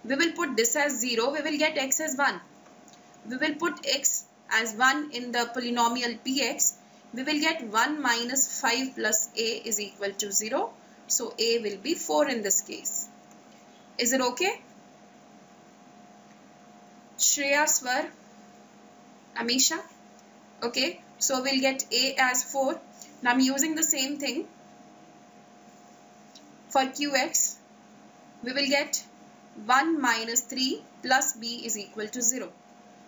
We will put this as 0. We will get x as 1. We will put x as 1 in the polynomial px. We will get 1 minus 5 plus a is equal to 0. So, a will be 4 in this case. Is it okay? Shreya, Swar, Amisha. Okay. So, we'll get a as 4. Now, I'm using the same thing for qx. We will get 1 minus 3 plus b is equal to 0.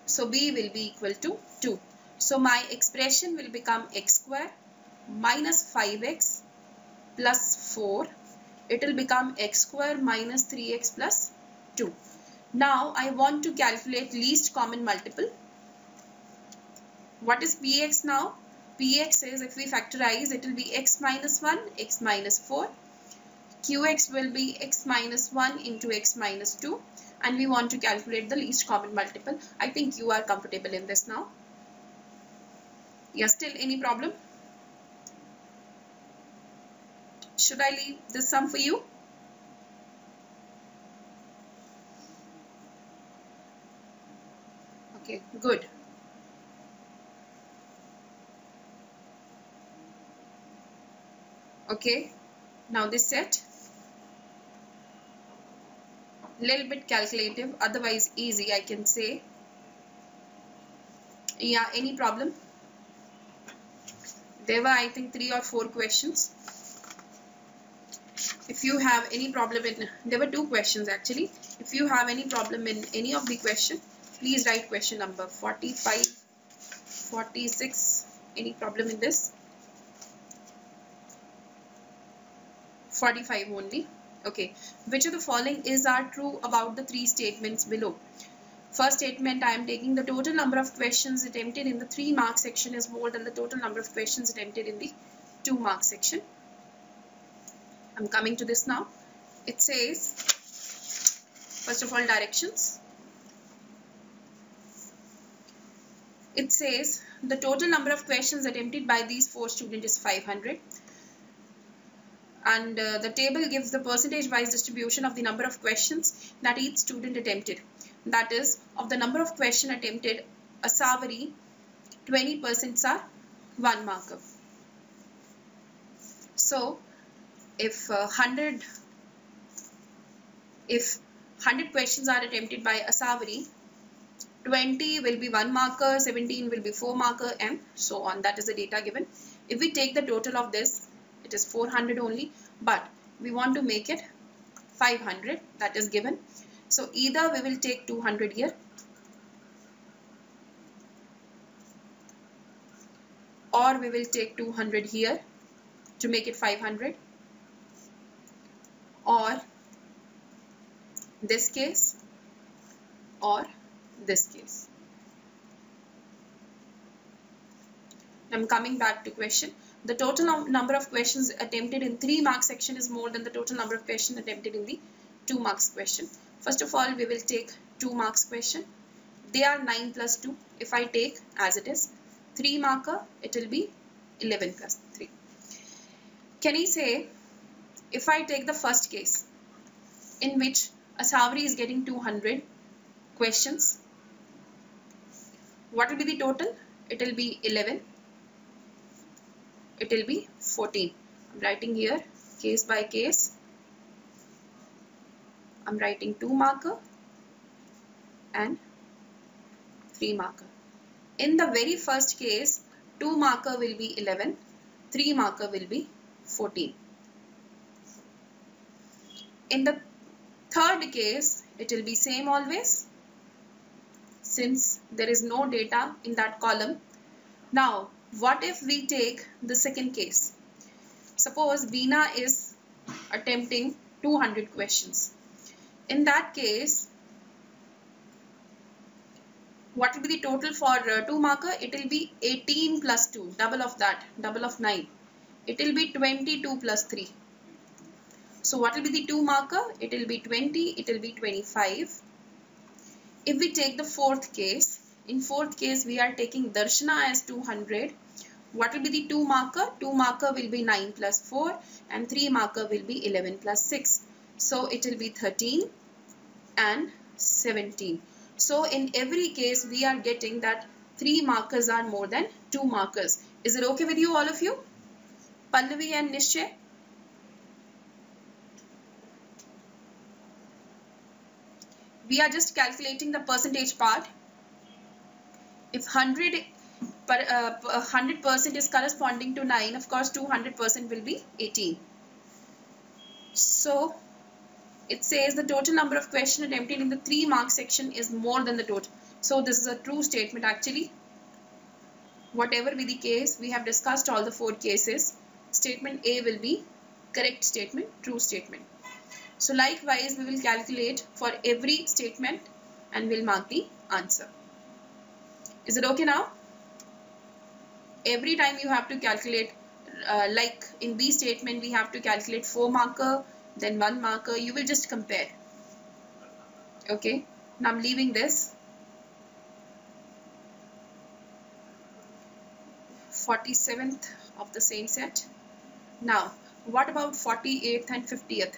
So, b will be equal to 2. So, my expression will become x square minus 5x plus 4. It will become x square minus 3x plus 2. Now, I want to calculate least common multiple. What is px now? Px is, if we factorize, it will be x minus 1, x minus 4. Qx will be x minus 1 into x minus 2, and we want to calculate the least common multiple. I think you are comfortable in this now. Yeah, still any problem? Should I leave this sum for you? Okay, good. Okay, now this set. Little bit calculative, otherwise easy, I can say. Yeah, any problem? There were, I think, 3 or 4 questions. If you have any problem in, there were 2 questions actually. If you have any problem in any of the question, Please write question number 45, 46. Any problem in this? 45 only. Okay. Which of the following are true about the three statements below? First statement, I am taking the total number of questions attempted in the 3-mark section is more than the total number of questions attempted in the 2-mark section. I'm coming to this now. It says, first of all, directions. It says the total number of questions attempted by these 4 students is 500. And the table gives the percentage-wise distribution of the number of questions that each student attempted. That is, of the number of questions attempted, a Savary, 20% are 1 marker. So, if 100 questions are attempted by a Savary, 20 will be 1 marker, 17 will be 4 marker, and so on. That is the data given. If we take the total of this, it is 400 only, but we want to make it 500, that is given. So either we will take 200 here, or we will take 200 here to make it 500, or this case, or this case. I'm coming back to question. The total number of questions attempted in 3-mark section is more than the total number of questions attempted in the 2-mark question. First of all, we will take 2-mark question. They are 9 plus 2. If I take as it is 3 marker, it will be 11 plus 3. Can I say, if I take the first case in which a Savary is getting 200 questions, what will be the total? It will be 11. It will be 14. I'm writing here case by case. I'm writing 2 marker and 3 marker. In the very first case, 2 marker will be 11, 3 marker will be 14. In the third case, it will be same always, since there is no data in that column. Now, what if we take the second case? Suppose Veena is attempting 200 questions. In that case, what will be the total for 2 marker? It will be 18 plus 2, double of that, double of 9. It will be 22 plus 3. So what will be the 2 marker? It will be 20, it will be 25. If we take the fourth case, in fourth case we are taking Darshana as 200. What will be the 2 marker? 2 marker will be 9 plus 4 and 3 marker will be 11 plus 6. So it will be 13 and 17. So in every case we are getting that 3 markers are more than 2 markers. Is it okay with you, all of you? Pallavi and Nishchay? We are just calculating the percentage part. If 100% is corresponding to 9, of course 200% will be 18. So it says the total number of questions attempted in the 3-mark section is more than the total. So this is a true statement actually. Whatever be the case, we have discussed all the 4 cases. Statement A will be correct statement, true statement. So likewise, we will calculate for every statement and we'll mark the answer. Is it okay now? Every time you have to calculate, like in B statement, we have to calculate 4 marker, then 1 marker. You will just compare. Okay. Now I'm leaving this. 47th of the same set. Now, what about 48th and 50th?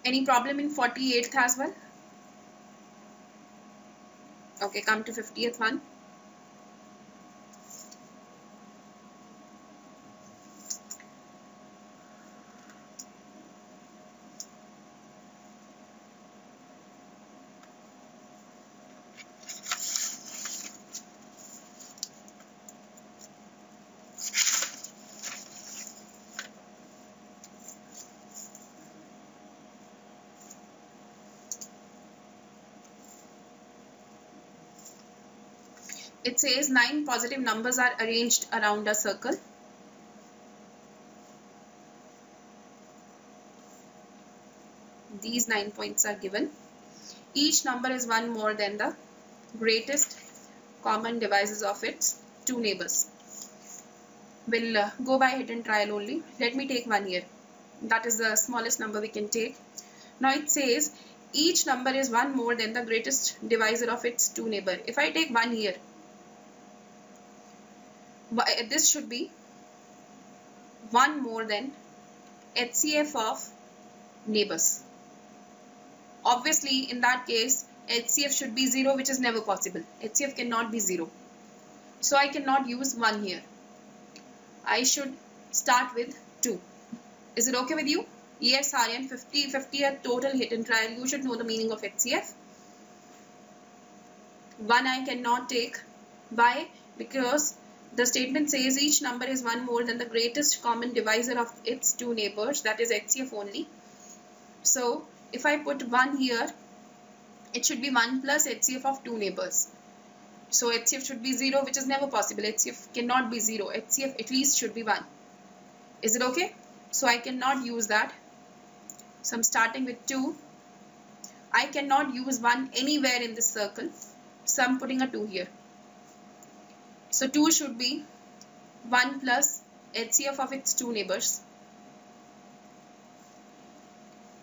Any problem in 48th as well? Okay, come to 50th one. It says 9 positive numbers are arranged around a circle. These 9 points are given. Each number is one more than the greatest common divisors of its two neighbors. We'll go by hidden trial only. Let me take 1 here. That is the smallest number we can take. Now it says each number is one more than the greatest divisor of its two neighbor. If I take 1 here, this should be one more than HCF of neighbors. Obviously, in that case, HCF should be 0, which is never possible. HCF cannot be 0. So I cannot use 1 here. I should start with 2. Is it okay with you? Yes, Aryan, 50 a total hidden trial. You should know the meaning of HCF. 1 I cannot take. Why? Because the statement says each number is one more than the greatest common divisor of its two neighbors. That is HCF only. So if I put 1 here, it should be 1 plus HCF of two neighbors. So HCF should be 0, which is never possible. HCF cannot be 0. HCF at least should be 1. Is it okay? So I cannot use that. So I'm starting with 2. I cannot use 1 anywhere in this circle. So I'm putting a 2 here. So 2 should be 1 plus HCF of its two neighbors.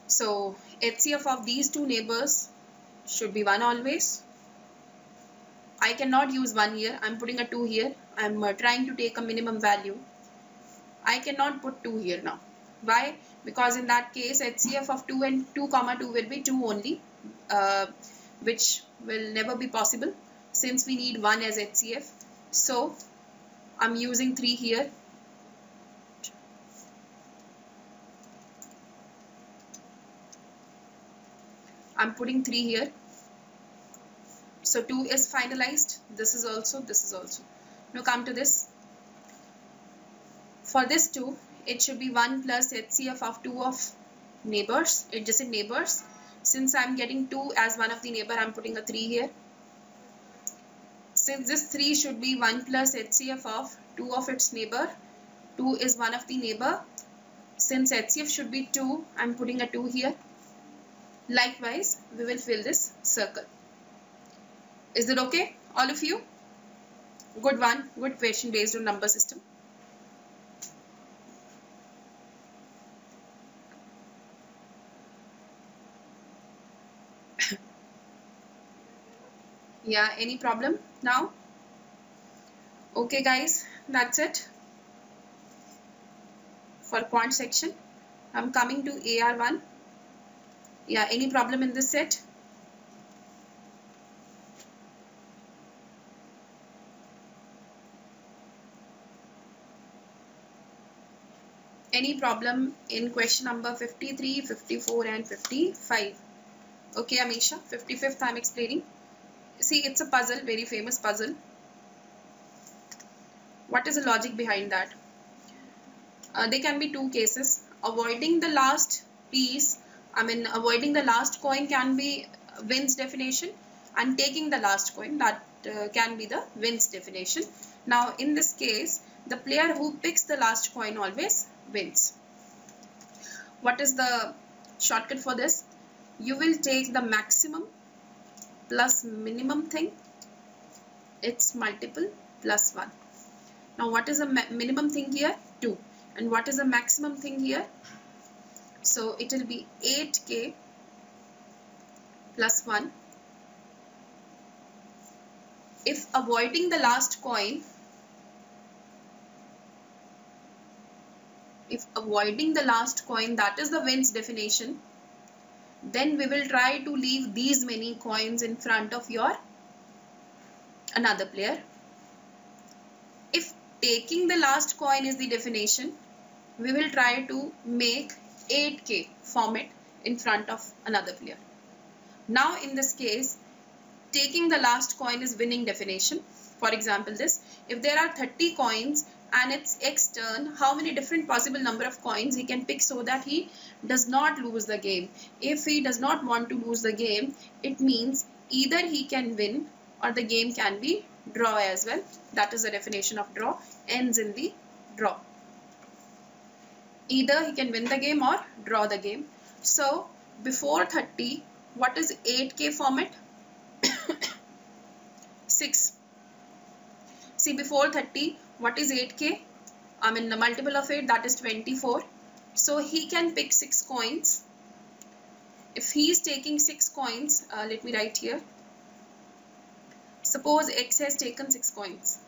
So HCF of these two neighbors should be 1 always. I cannot use 1 here. I'm putting a 2 here. I'm trying to take a minimum value. I cannot put 2 here now. Why? Because in that case HCF of 2 and 2 comma 2 will be 2 only, which will never be possible since we need 1 as HCF. So I'm using 3 here. I'm putting 3 here. So 2 is finalized. This is also, this is also. Now come to this. For this 2, it should be 1 plus HCF of 2 of neighbors, adjacent neighbors. Since I'm getting 2 as one of the neighbor, I'm putting a 3 here. Since this 3 should be 1 plus HCF of 2 of its neighbor, 2 is one of the neighbor. Since HCF should be 2, I'm putting a 2 here. Likewise, we will fill this circle. Is it okay, all of you? Good one, good question based on number system. Yeah, any problem now? Okay guys, that's it for quant section. I'm coming to AR1. Yeah, any problem in this set? Any problem in question number 53, 54 and 55? Okay Amisha, 55th I'm explaining. See, it's a puzzle, very famous puzzle. What is the logic behind that? There can be two cases. Avoiding the last piece, avoiding the last coin can be wins definition, and taking the last coin, that can be the wins definition. Now in this case, the player who picks the last coin always wins. What is the shortcut for this? You will take the maximum plus minimum thing, its multiple plus 1. Now what is the minimum thing here? 2. And what is the maximum thing here? So it will be 8k plus 1. If avoiding the last coin, that is the wins definition, then we will try to leave these many coins in front of your another player. If taking the last coin is the definition, we will try to make 8k format in front of another player. Now in this case, taking the last coin is winning definition. For example, this, if there are 30 coins and it's X turn, how many different possible number of coins he can pick so that he does not lose the game. If he does not want to lose the game, it means either he can win or the game can be draw as well. That is the definition of draw. Ends in the draw. Either he can win the game or draw the game. So before 30, what is 8k format? 6. See, before 30, what is 8k? I mean the multiple of 8, that is 24. So he can pick 6 coins. If he is taking 6 coins, let me write here. Suppose X has taken 6 coins.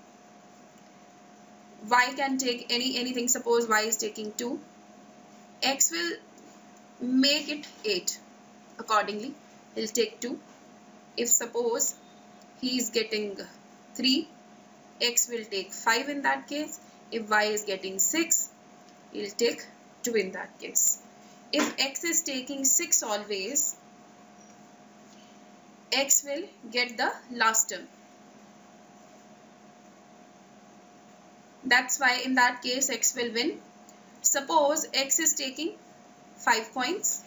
Y can take anything. Suppose Y is taking 2. X will make it 8. Accordingly, he'll take 2. If suppose he is getting 3, X will take 5 in that case. If Y is getting 6, he'll take 2 in that case. If X is taking 6 always, X will get the last term. That's why in that case X will win. Suppose X is taking 5 coins.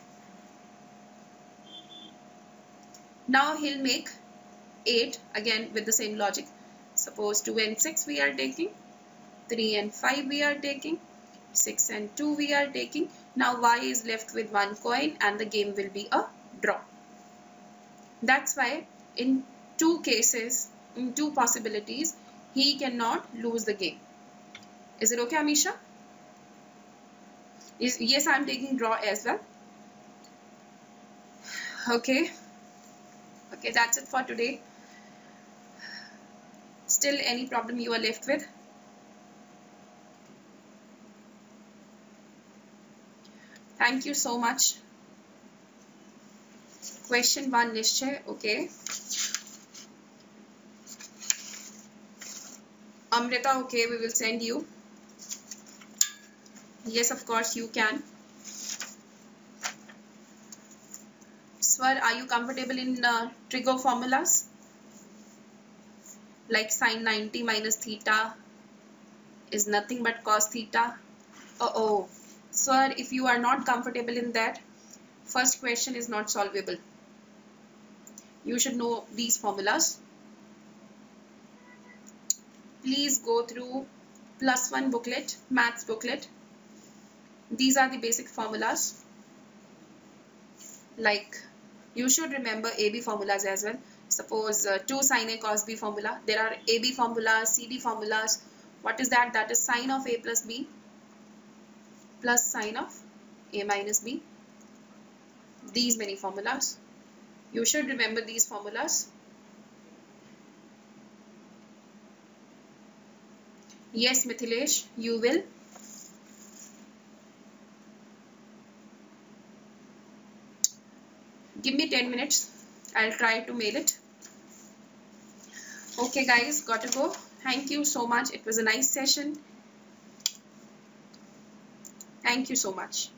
Now he'll make 8 again with the same logic. Suppose 2 and 6 we are taking, 3 and 5 we are taking, 6 and 2 we are taking. Now Y is left with 1 coin and the game will be a draw. That's why in 2 cases, in 2 possibilities, he cannot lose the game. Is it okay, Amisha? Yes, I am taking draw as well. Okay. Okay, that's it for today. Still any problem you are left with? Thank you so much. Question 1, Nishchay. Okay. Amrita, okay, we will send you. Yes, of course, you can. Swar, are you comfortable in trigger formulas? Like sine 90 minus theta is nothing but cos theta. Oh. Swar, if you are not comfortable in that, first question is not solvable. You should know these formulas. Please go through +1 booklet, maths booklet. These are the basic formulas. Like, you should remember AB formulas as well. Suppose 2 sin A cos B formula. There are AB formulas, CD formulas. What is that? That is sine of A plus B plus sine of A minus B. These many formulas. You should remember these formulas. Yes, Mithilesh, you will. Give me 10 minutes. I'll try to mail it. Okay, guys, gotta go. Thank you so much. It was a nice session. Thank you so much.